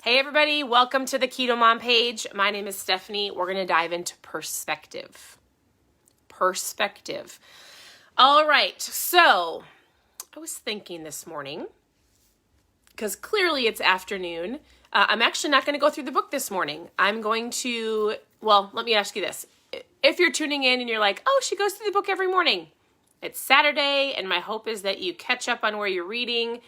Hey everybody, welcome to the Keto Mom page. My name is Stephanie. We're going to dive into perspective. All right, so I was thinking this morning, because clearly it's afternoon. I'm actually not going to go through the book this morning. I'm going to, let me ask you this. If you're tuning in and you're like, oh, she goes through the book every morning. It's Saturday, and my hope is that you catch up on where you're reading.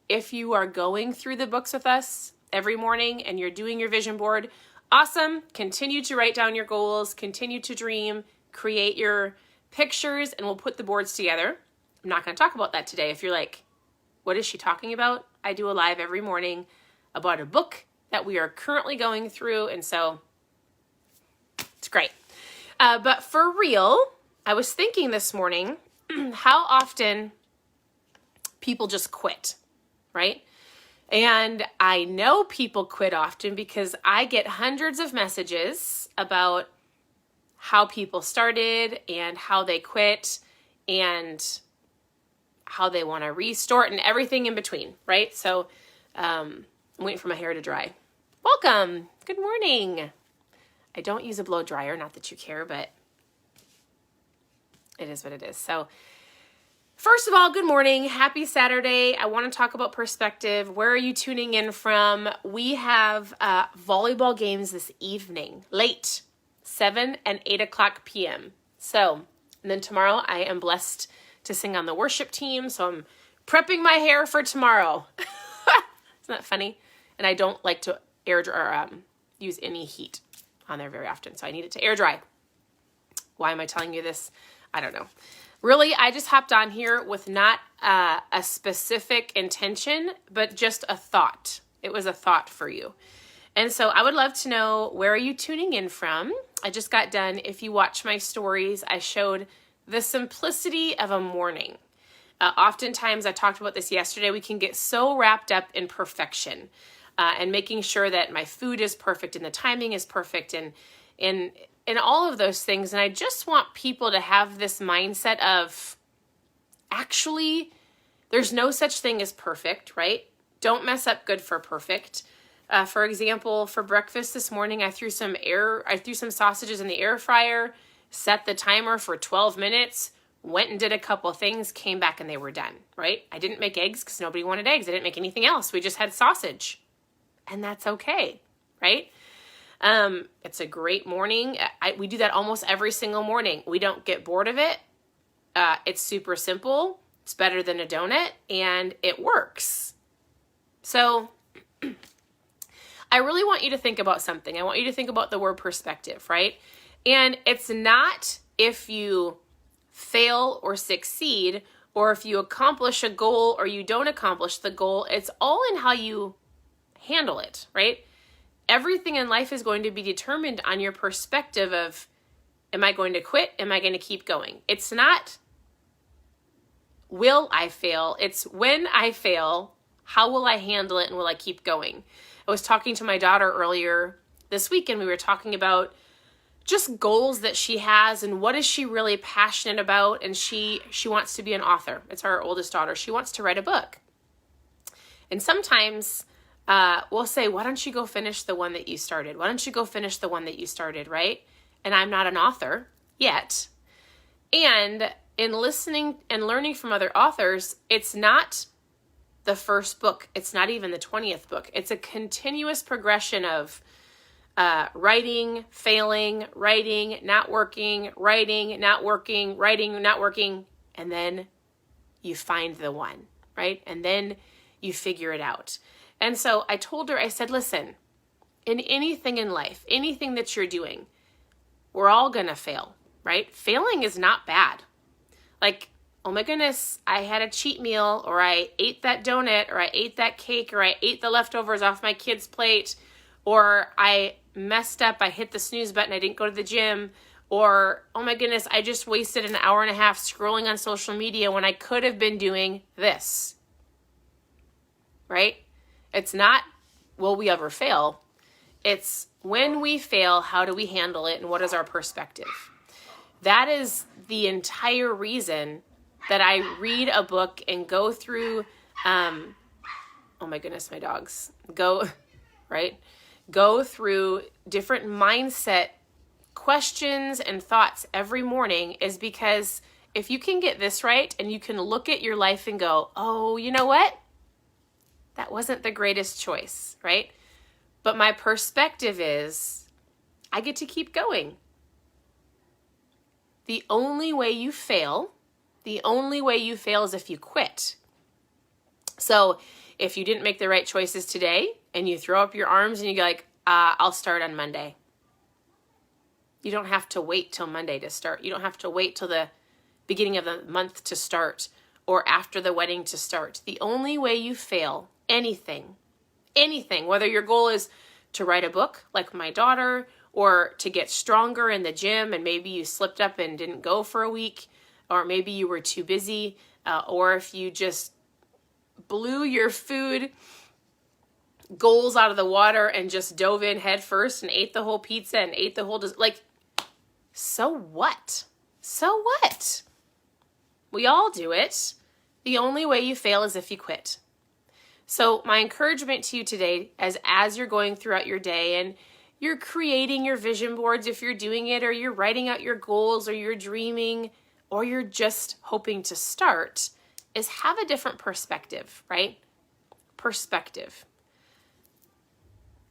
If you are going through the books with us every morning and you're doing your vision board, awesome. Continue to write down your goals, continue to dream, create your pictures, and we'll put the boards together. I'm not going to talk about that today. If you're like, what is she talking about? I do a live every morning about a book that we are currently going through, and so it's great. But for real, I was thinking this morning how often people just quit, right? And I know people quit often because I get hundreds of messages about how people started and how they quit and how they want to restart and everything in between, right? So I'm waiting for my hair to dry. Welcome. Good morning. I don't use a blow dryer, not that you care, but it is what it is. So first of all, good morning. Happy Saturday. I want to talk about perspective. Where are you tuning in from? We have volleyball games this evening, late, 7 and 8 o'clock p.m. So, and then tomorrow I am blessed to sing on the worship team. So I'm prepping my hair for tomorrow. Isn't that funny? And I don't like to air dry or use any heat on there very often. So I need it to air dry. Why am I telling you this? I don't know. Really, I just hopped on here with not a specific intention, but just a thought. It was a thought for you. And so I would love to know, where are you tuning in from? I just got done. If you watch my stories, I showed the simplicity of a morning. Oftentimes, I talked about this yesterday, we can get so wrapped up in perfection and making sure that my food is perfect and the timing is perfect and all of those things. And I just want people to have this mindset of, actually, there's no such thing as perfect, right? Don't mess up good for perfect. For example, for breakfast this morning, I threw some sausages in the air fryer, set the timer for 12 minutes, went and did a couple things, came back and they were done, right? I didn't make eggs because nobody wanted eggs. I didn't make anything else. We just had sausage. And that's okay, right? It's a great morning. We do that almost every single morning. We don't get bored of it. It's super simple. It's better than a donut and it works. So I really want you to think about something. I want you to think about the word perspective, right? And it's not if you fail or succeed or if you accomplish a goal or you don't accomplish the goal. It's all in how you handle it, right? Everything in life is going to be determined on your perspective of, am I going to quit? Am I going to keep going? It's not, will I fail? It's when I fail, how will I handle it and will I keep going? I was talking to my daughter earlier this week and we were talking about just goals that she has and what is she really passionate about, and she wants to be an author. It's our oldest daughter. She wants to write a book. And sometimes we'll say, why don't you go finish the one that you started? Why don't you go finish the one that you started, right? And I'm not an author yet. And in listening and learning from other authors, it's not the first book. It's not even the 20th book. It's a continuous progression of writing, failing, writing, not working, writing, not working, writing, not working. And then you find the one, right? And then you figure it out. And so I told her, I said, listen, in anything in life, anything that you're doing, we're all going to fail, right? Failing is not bad. Like, oh my goodness, I had a cheat meal, or I ate that donut, or I ate that cake, or I ate the leftovers off my kid's plate, or I messed up, I hit the snooze button, I didn't go to the gym, or, oh my goodness, I just wasted an hour and a half scrolling on social media when I could have been doing this, right? It's not, will we ever fail? It's when we fail, how do we handle it and what is our perspective? That is the entire reason that I read a book and go through, oh my goodness, my dogs. right? Go through different mindset questions and thoughts every morning is because if you can get this right and you can look at your life and go, oh, you know what? That wasn't the greatest choice, right? But my perspective is I get to keep going. The only way you fail is if you quit. So if you didn't make the right choices today and you throw up your arms and you go like, I'll start on Monday. You don't have to wait till Monday to start. You don't have to wait till the beginning of the month to start or after the wedding to start. The only way you fail anything, whether your goal is to write a book like my daughter or to get stronger in the gym and maybe you slipped up and didn't go for a week, or maybe you were too busy, or if you just blew your food goals out of the water and just dove in head first and ate the whole pizza and ate the whole, so what? So what? We all do it. The only way you fail is if you quit. So my encouragement to you today, as you're going throughout your day and you're creating your vision boards, if you're doing it, or you're writing out your goals, or you're dreaming, or you're just hoping to start, is have a different perspective, right? Perspective.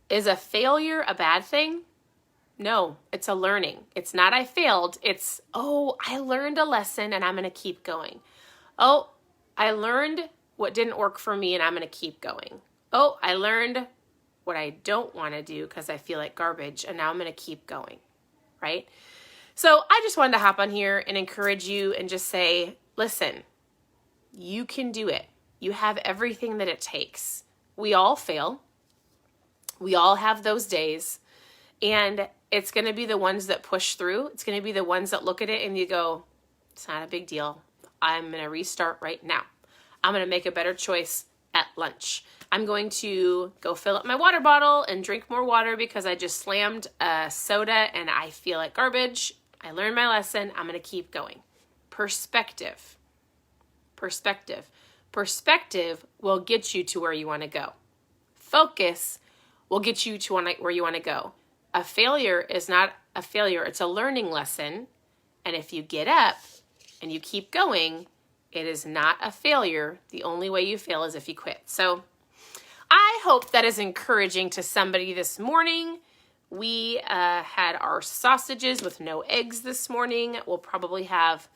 Is a failure a bad thing? No, it's a learning. It's not I failed. It's, I learned a lesson and I'm going to keep going. Oh, I learned what didn't work for me and I'm going to keep going. Oh, I learned what I don't want to do because I feel like garbage and now I'm going to keep going, right? So I just wanted to hop on here and encourage you and just say, listen, you can do it. You have everything that it takes. We all fail. We all have those days, and it's going to be the ones that push through. It's going to be the ones that look at it and you go, it's not a big deal. I'm going to restart right now. I'm going to make a better choice at lunch. I'm going to go fill up my water bottle and drink more water because I just slammed a soda and I feel like garbage. I learned my lesson. I'm going to keep going. Perspective. Perspective will get you to where you want to go. Focus will get you to where you want to go. A failure is not a failure. It's a learning lesson. And if you get up and you keep going, it is not a failure. The only way you fail is if you quit. So I hope that is encouraging to somebody this morning. We had our sausages with no eggs this morning. We'll probably have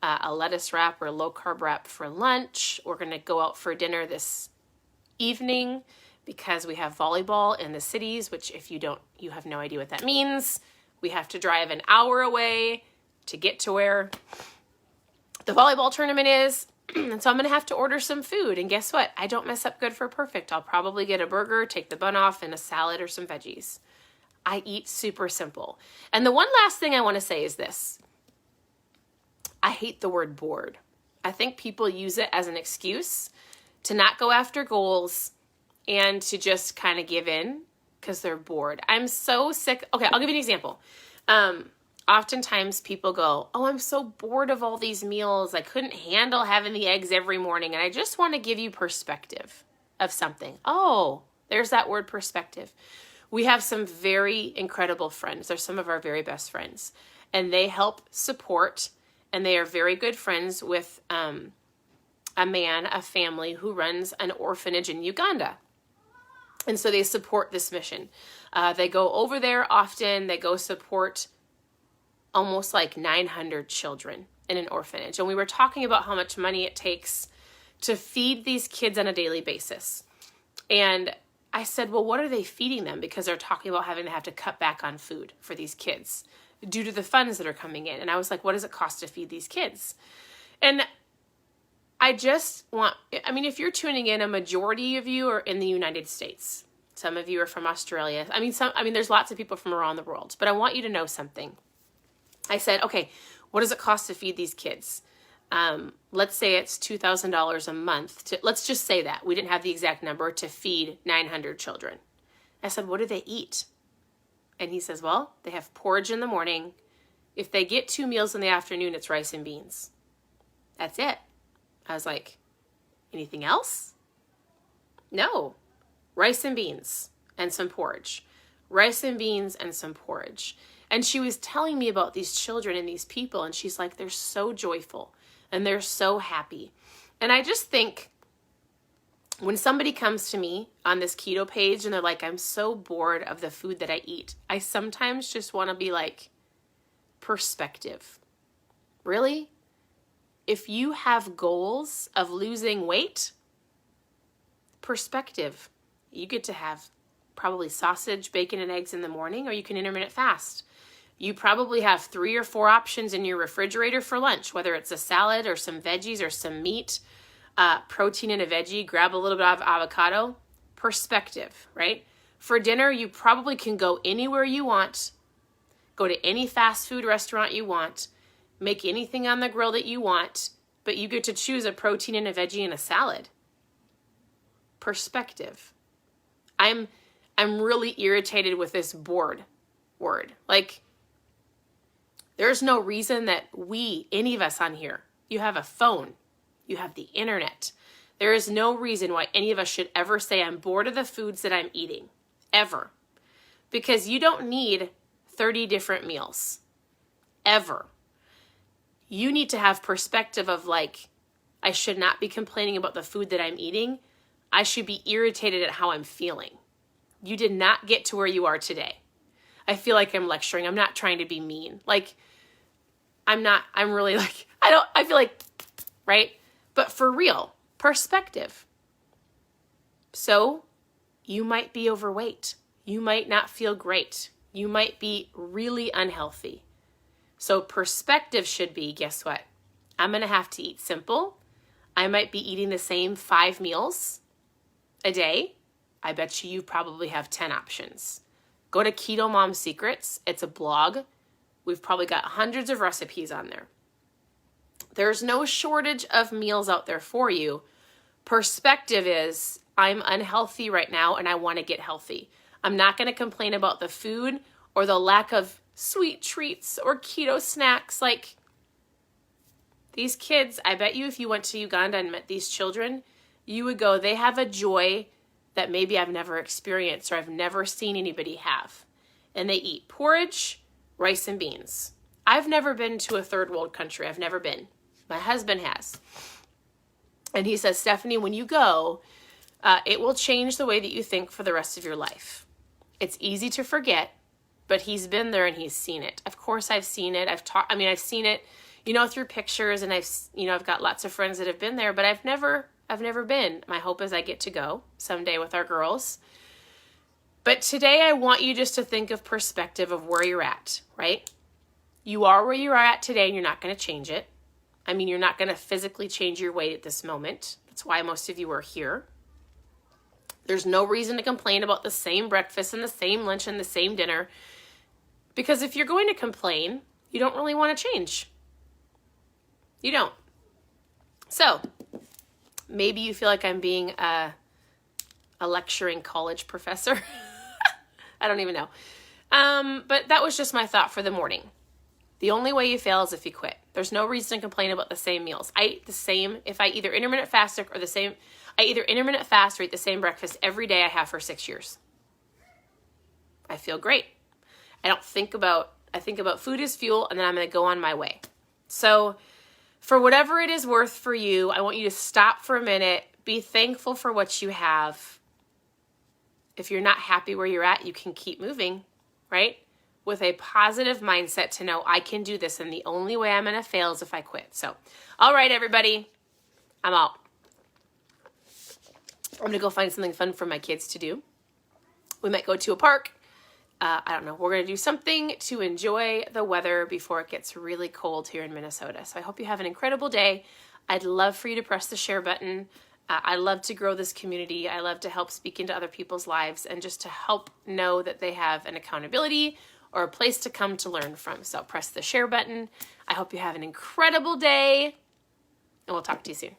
a lettuce wrap or a low carb wrap for lunch. We're going to go out for dinner this evening because we have volleyball in the cities, which if you have no idea what that means. We have to drive an hour away to get to where the volleyball tournament is. And so I'm going to have to order some food. And guess what? I don't mess up good for perfect. I'll probably get a burger, take the bun off, and a salad or some veggies. I eat super simple. And the one last thing I want to say is this. I hate the word bored. I think people use it as an excuse to not go after goals and to just kind of give in because they're bored. I'm so sick. Okay, I'll give you an example. Oftentimes people go, I'm so bored of all these meals. I couldn't handle having the eggs every morning. And I just want to give you perspective of something. Oh, there's that word perspective. We have some very incredible friends. They're some of our very best friends. And they help support, and they are very good friends with a family who runs an orphanage in Uganda. And so they support this mission. They go over there often. They go support almost like 900 children in an orphanage. And we were talking about how much money it takes to feed these kids on a daily basis. And I said, well, what are they feeding them? Because they're talking about having to have to cut back on food for these kids due to the funds that are coming in. And I was like, what does it cost to feed these kids? And if you're tuning in, a majority of you are in the United States. Some of you are from Australia. There's lots of people from around the world, but I want you to know something. I said, okay, what does it cost to feed these kids? Let's say it's $2,000 a month. Let's just say that. We didn't have the exact number to feed 900 children. I said, what do they eat? And he says, well, they have porridge in the morning. If they get 2 meals in the afternoon, it's rice and beans. That's it. I was like, anything else? No, rice and beans. and some porridge. Rice and beans and some porridge. And she was telling me about these children and these people, and she's like, they're so joyful and they're so happy. And I just think when somebody comes to me on this keto page and they're like, I'm so bored of the food that I eat, I sometimes just want to be like, perspective. Really? If you have goals of losing weight, perspective. You get to have probably sausage, bacon, and eggs in the morning, or you can intermittent fast. You probably have 3 or 4 options in your refrigerator for lunch, whether it's a salad or some veggies or some meat, protein in a veggie, grab a little bit of avocado. Perspective, right? For dinner, you probably can go anywhere you want, go to any fast food restaurant you want, make anything on the grill that you want, but you get to choose a protein and a veggie and a salad. Perspective. I'm really irritated with this bored word. Like, there's no reason that any of us on here, you have a phone, you have the internet. There is no reason why any of us should ever say I'm bored of the foods that I'm eating, ever. Because you don't need 30 different meals, ever. You need to have perspective of like, I should not be complaining about the food that I'm eating. I should be irritated at how I'm feeling. You did not get to where you are today. I feel like I'm lecturing. I'm not trying to be mean. Like, I'm really like, I feel like, right? But for real, perspective. So you might be overweight. You might not feel great. You might be really unhealthy. So perspective should be, guess what? I'm going to have to eat simple. I might be eating the same 5 meals a day. I bet you probably have 10 options. Go to Keto Mom Secrets. It's a blog. We've probably got hundreds of recipes on there. There's no shortage of meals out there for you. Perspective is, I'm unhealthy right now and I want to get healthy. I'm not going to complain about the food or the lack of sweet treats or keto snacks. Like, these kids, I bet you if you went to Uganda and met these children, you would go, they have a joy that maybe I've never experienced or I've never seen anybody have. And they eat porridge, rice and beans. I've never been to a third world country. I've never been. My husband has. And he says, Stephanie, when you go, it will change the way that you think for the rest of your life. It's easy to forget, but he's been there and he's seen it. Of course, I've seen it. I've seen it, through pictures, and I've got lots of friends that have been there, but I've never been. My hope is I get to go someday with our girls. But today I want you just to think of perspective of where you're at, right? You are where you are at today and you're not going to change it. You're not going to physically change your weight at this moment. That's why most of you are here. There's no reason to complain about the same breakfast and the same lunch and the same dinner. Because if you're going to complain, you don't really want to change. You don't. So, maybe you feel like I'm being a lecturing college professor. I don't even know. But that was just my thought for the morning. The only way you fail is if you quit. There's no reason to complain about the same meals. I eat the same, if I either intermittent fast or I either intermittent fast or eat the same breakfast every day I have for 6 years. I feel great. I think about food as fuel, and then I'm going to go on my way. So for whatever it is worth for you, I want you to stop for a minute, be thankful for what you have. If you're not happy where you're at, you can keep moving, right? With a positive mindset to know I can do this, and the only way I'm going to fail is if I quit. So, all right, everybody, I'm out. I'm going to go find something fun for my kids to do. We might go to a park. I don't know. We're going to do something to enjoy the weather before it gets really cold here in Minnesota. So I hope you have an incredible day. I'd love for you to press the share button. I love to grow this community. I love to help speak into other people's lives and just to help know that they have an accountability or a place to come to learn from. So press the share button. I hope you have an incredible day, and we'll talk to you soon.